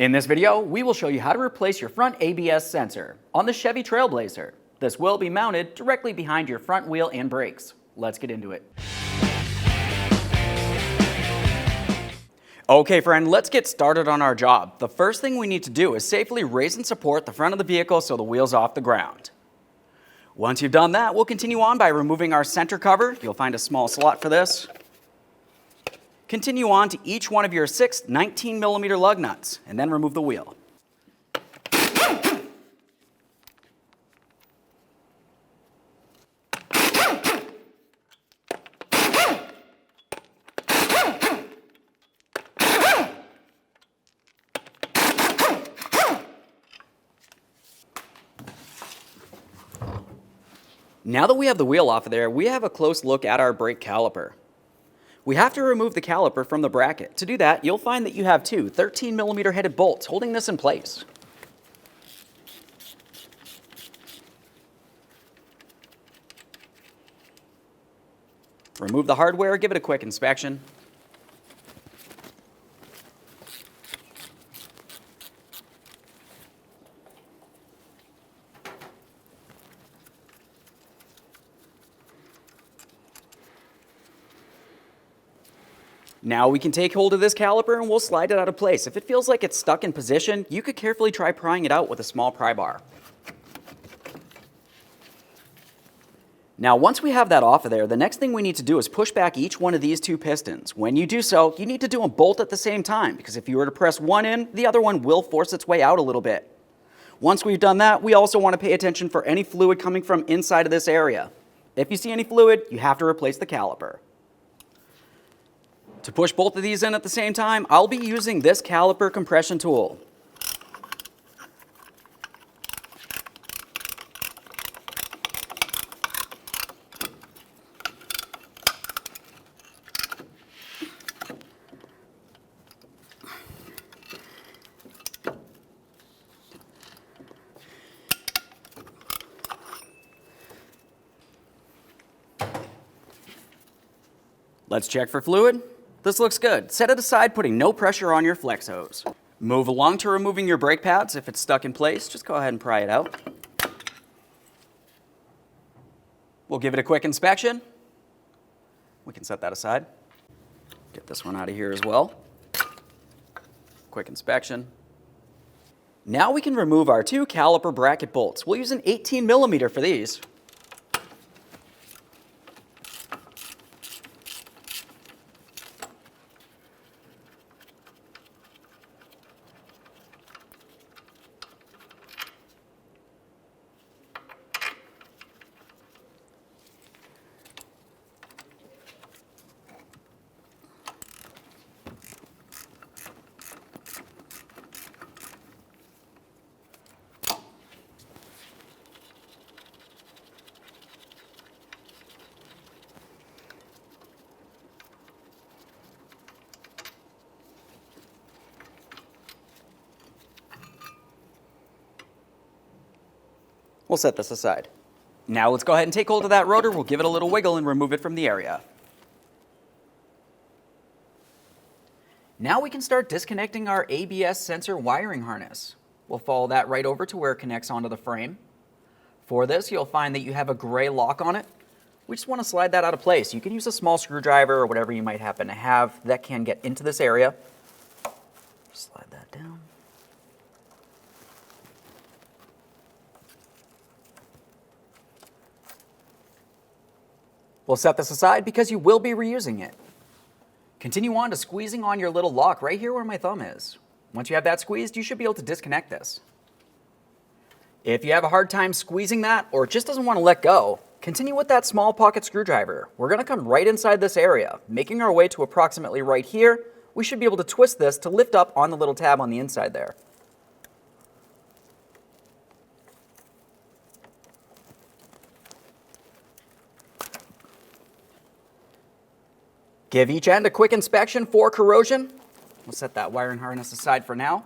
In this video, we will show you how to replace your front ABS sensor on the Chevy Trailblazer. This will be mounted directly behind your front wheel and brakes. Let's get into it. Okay friend, let's get started on our job. The first thing we need to do is safely raise and support the front of the vehicle so the wheel's off the ground. Once you've done that, we'll continue on by removing our center cover. You'll find a small slot for this. Continue on to each one of your 6 19mm lug nuts, and then remove the wheel. Now that we have the wheel off of there, we have a close look at our brake caliper. We have to remove the caliper from the bracket. To do that, you'll find that you have two 13mm headed bolts holding this in place. Remove the hardware, give it a quick inspection. Now we can take hold of this caliper and we'll slide it out of place. If it feels like it's stuck in position, you could carefully try prying it out with a small pry bar. Now once we have that off of there, the next thing we need to do is push back each one of these two pistons. When you do so, you need to do them both at the same time, because if you were to press one in, the other one will force its way out a little bit. Once we've done that, we also want to pay attention for any fluid coming from inside of this area. If you see any fluid, you have to replace the caliper. To push both of these in at the same time, I'll be using this caliper compression tool. Let's check for fluid. This looks good. Set it aside, putting no pressure on your flex hose. Move along to removing your brake pads. If it's stuck in place, just go ahead and pry it out. We'll give it a quick inspection. We can set that aside. Get this one out of here as well. Quick inspection. Now we can remove our two caliper bracket bolts. We'll use an 18mm for these. We'll set this aside. Now let's go ahead and take hold of that rotor. We'll give it a little wiggle and remove it from the area. Now we can start disconnecting our ABS sensor wiring harness. We'll follow that right over to where it connects onto the frame. For this, you'll find that you have a gray lock on it. We just want to slide that out of place. You can use a small screwdriver or whatever you might happen to have that can get into this area. Slide that down. We'll set this aside because you will be reusing it. Continue on to squeezing on your little lock right here where my thumb is. Once you have that squeezed, you should be able to disconnect this. If you have a hard time squeezing that or it just doesn't want to let go, continue with that small pocket screwdriver. We're going to come right inside this area, making our way to approximately right here. We should be able to twist this to lift up on the little tab on the inside there. Give each end a quick inspection for corrosion. We'll set that wiring harness aside for now.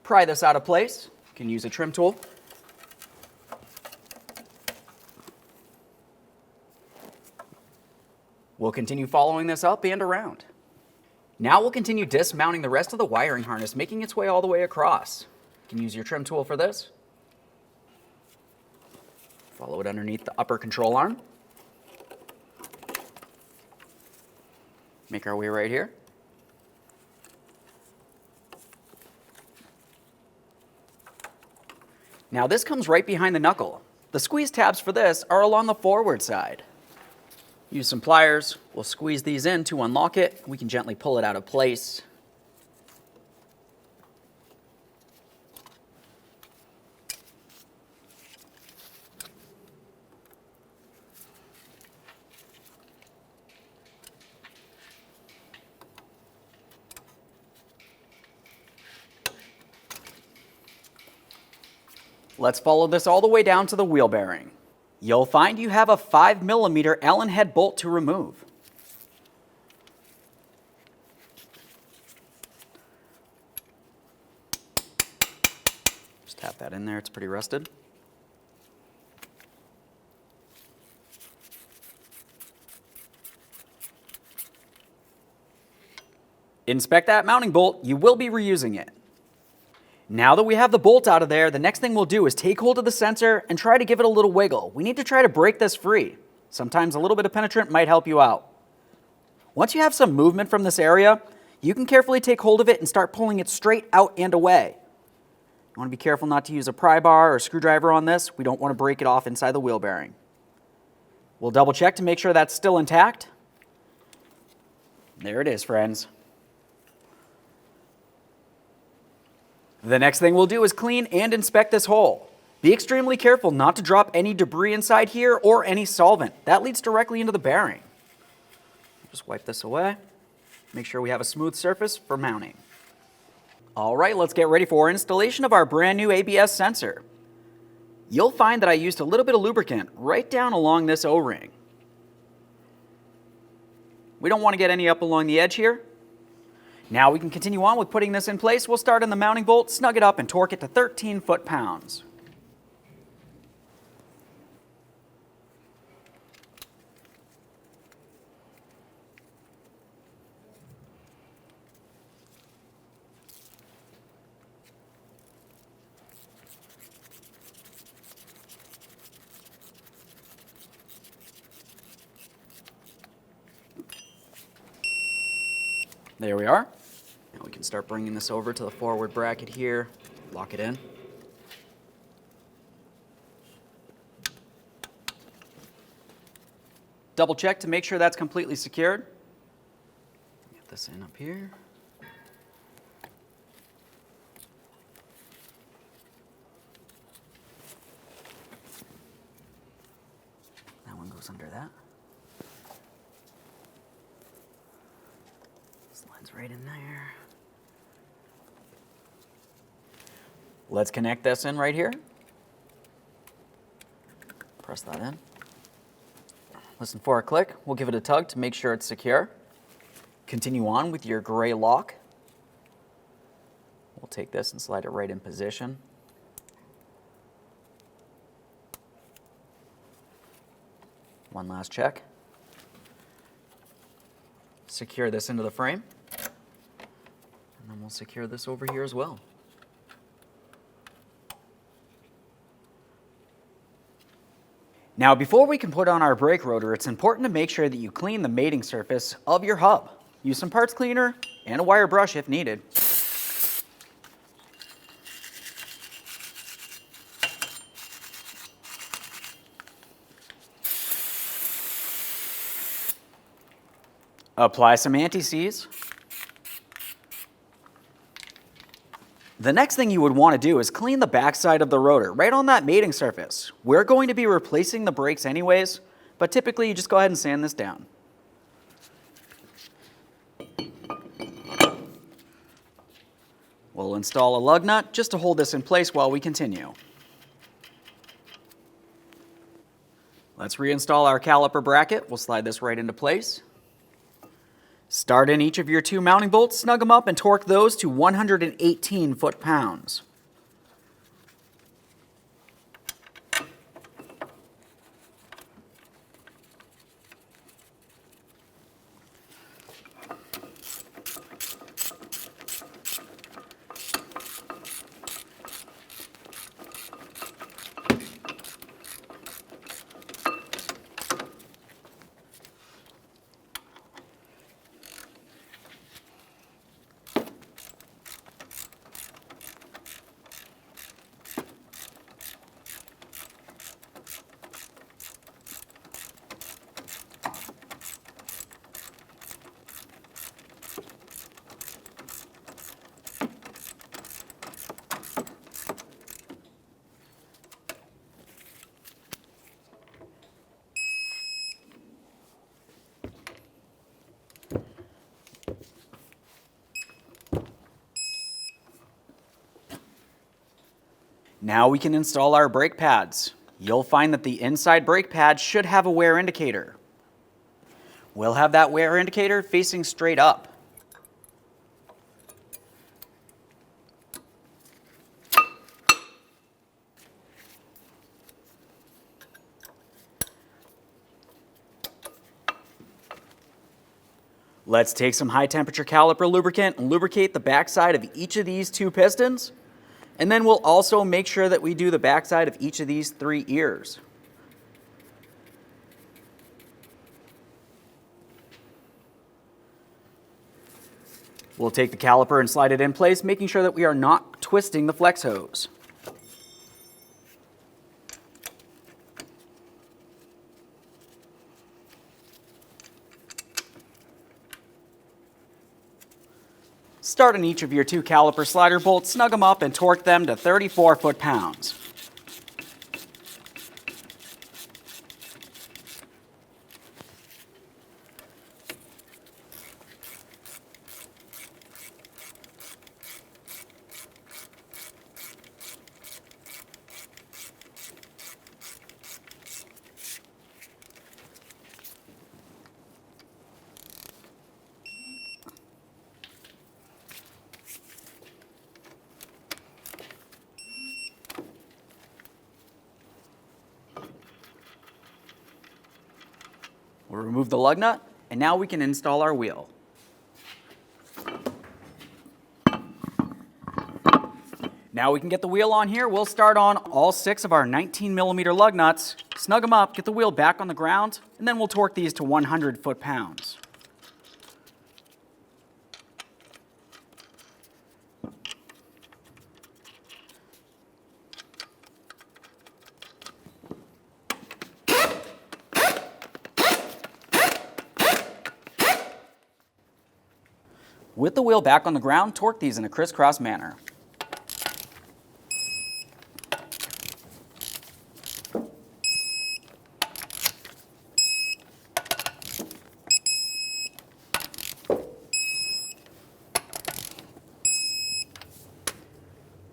Pry this out of place. You can use a trim tool. We'll continue following this up and around. Now we'll continue dismounting the rest of the wiring harness, making its way all the way across. You can use your trim tool for this. Follow it underneath the upper control arm. Make our way right here. Now this comes right behind the knuckle. The squeeze tabs for this are along the forward side. Use some pliers, we'll squeeze these in to unlock it. We can gently pull it out of place. Let's follow this all the way down to the wheel bearing. You'll find you have a 5mm Allen head bolt to remove. Just tap that in there, it's pretty rusted. Inspect that mounting bolt, you will be reusing it. Now that we have the bolt out of there, the next thing we'll do is take hold of the sensor and try to give it a little wiggle. We need to try to break this free. Sometimes a little bit of penetrant might help you out. Once you have some movement from this area, you can carefully take hold of it and start pulling it straight out and away. You want to be careful not to use a pry bar or screwdriver on this. We don't want to break it off inside the wheel bearing. We'll double check to make sure that's still intact. There it is, friends. The next thing we'll do is clean and inspect this hole. Be extremely careful not to drop any debris inside here or any solvent. That leads directly into the bearing. Just wipe this away. Make sure we have a smooth surface for mounting. All right, let's get ready for installation of our brand new ABS sensor. You'll find that I used a little bit of lubricant right down along this O-ring. We don't want to get any up along the edge here. Now we can continue on with putting this in place. We'll start in the mounting bolt, snug it up, and torque it to 13 foot-pounds. There we are. Now we can start bringing this over to the forward bracket here, lock it in. Double check to make sure that's completely secured. Get this in up here. That one goes under that. Slides right in there. Let's connect this in right here. Press that in. Listen for a click. We'll give it a tug to make sure it's secure. Continue on with your gray lock. We'll take this and slide it right in position. One last check. Secure this into the frame. And then we'll secure this over here as well. Now, before we can put on our brake rotor, it's important to make sure that you clean the mating surface of your hub. Use some parts cleaner and a wire brush if needed. Apply some anti-seize. The next thing you would want to do is clean the backside of the rotor, right on that mating surface. We're going to be replacing the brakes anyways, but typically you just go ahead and sand this down. We'll install a lug nut just to hold this in place while we continue. Let's reinstall our caliper bracket. We'll slide this right into place. Start in each of your two mounting bolts, snug them up, and torque those to 118 foot-pounds. Now we can install our brake pads. You'll find that the inside brake pad should have a wear indicator. We'll have that wear indicator facing straight up. Let's take some high temperature caliper lubricant and lubricate the backside of each of these 2 pistons. And then we'll also make sure that we do the backside of each of these 3 ears. We'll take the caliper and slide it in place, making sure that we are not twisting the flex hose. Start on each of your 2 caliper slider bolts, snug them up, and torque them to 34 foot-pounds. We'll remove the lug nut, and now we can install our wheel. Now we can get the wheel on here. We'll start on all 6 of our 19mm lug nuts, snug them up, get the wheel back on the ground, and then we'll torque these to 100 foot-pounds. With the wheel back on the ground, torque these in a crisscross manner.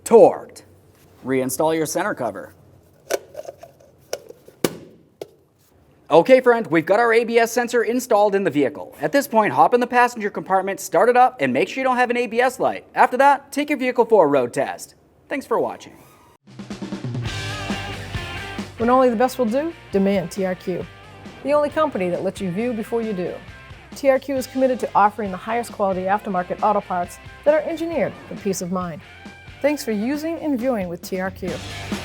Torqued. Reinstall your center cover. Okay friend, we've got our ABS sensor installed in the vehicle. At this point, hop in the passenger compartment, start it up, and make sure you don't have an ABS light. After that, take your vehicle for a road test. Thanks for watching. When only the best will do, demand TRQ. The only company that lets you view before you do. TRQ is committed to offering the highest quality aftermarket auto parts that are engineered for peace of mind. Thanks for using and viewing with TRQ.